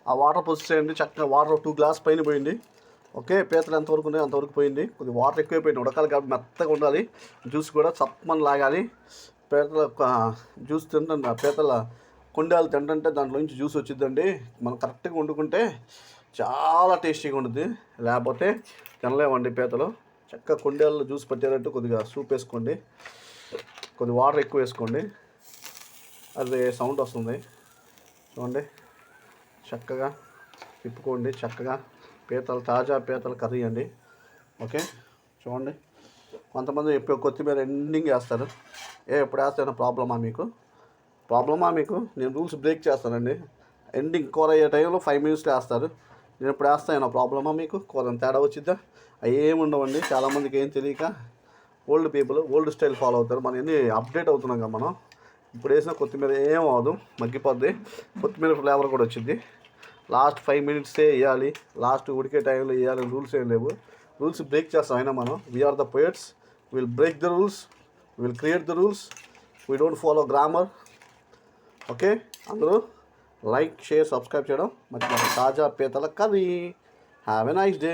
ఆ వాటర్ పోసేయండి. చక్కగా water 2 glass పైన పోయింది. ఓకే, పీతలు ఎంతవరకు ఉన్నాయో అంతవరకు పోయింది. కొద్దిగా వాటర్ ఎక్కువైపోయింది, ఉడకాలి కాబట్టి మెత్తగా ఉండాలి. జ్యూస్ కూడా చప్పమని లాగాలి. పీతల జ్యూస్ తింటుంటే పీతల కొండాలు తింటుంటే దాంట్లో నుంచి జ్యూస్ వచ్చిందండి. మనం కరెక్ట్గా వండుకుంటే చాలా టేస్టీగా ఉంటుంది, లేకపోతే తినలేమండి పీతలు. చక్కగా కొండేళ్ళు జ్యూస్ పట్టేటట్టు కొద్దిగా సూప్ వేసుకోండి, కొద్దిగా వాటర్ ఎక్కువ వేసుకోండి. అది సౌండ్ వస్తుంది చూడండి. చక్కగా తిప్పుకోండి. చక్కగా పీతలు, తాజా పీతల కర్రీ అండి. ఓకే చూడండి. కొంతమంది ఎప్పుడు కొత్తిమీర ఎండింగ్ వేస్తారు. ఎప్పుడు వేస్తానో ప్రాబ్లమా మీకు? నేను రూల్స్ బ్రేక్ చేస్తానండి. ఎండింగ్ కూర అయ్యే టైంలో 5 మినిట్స్లో వేస్తారు. నేను ఇప్పుడు వేస్తాను ప్రాబ్లమా మీకు? కూర తేడా వచ్చిద్దా? అవి ఏమి ఉండవండి. చాలామందికి ఏం తెలియక old people old style follow అవుతారు. మనం ఎన్ని అప్డేట్ అవుతున్నాం కదా మనం. ఇప్పుడు వేసిన కొత్తిమీర ఏం అవ్వదు, మగ్గిపోద్ది. కొత్తిమీర ఫ్లేవర్ కూడా వచ్చింది. లాస్ట్ 5 మినిట్సే వేయాలి, లాస్ట్ ఉడికే టైంలో వేయాలని రూల్స్ ఏం లేవు. రూల్స్ బ్రేక్ చేస్తాం అయినా మనం. We are the poets, will break the rules, will create the rules, we don't follow grammar. Okay, అందరూ లైక్, షేర్, సబ్స్క్రైబ్ చేయడం మర్చిపోండి. తాజా పీతల curry. Have a nice day.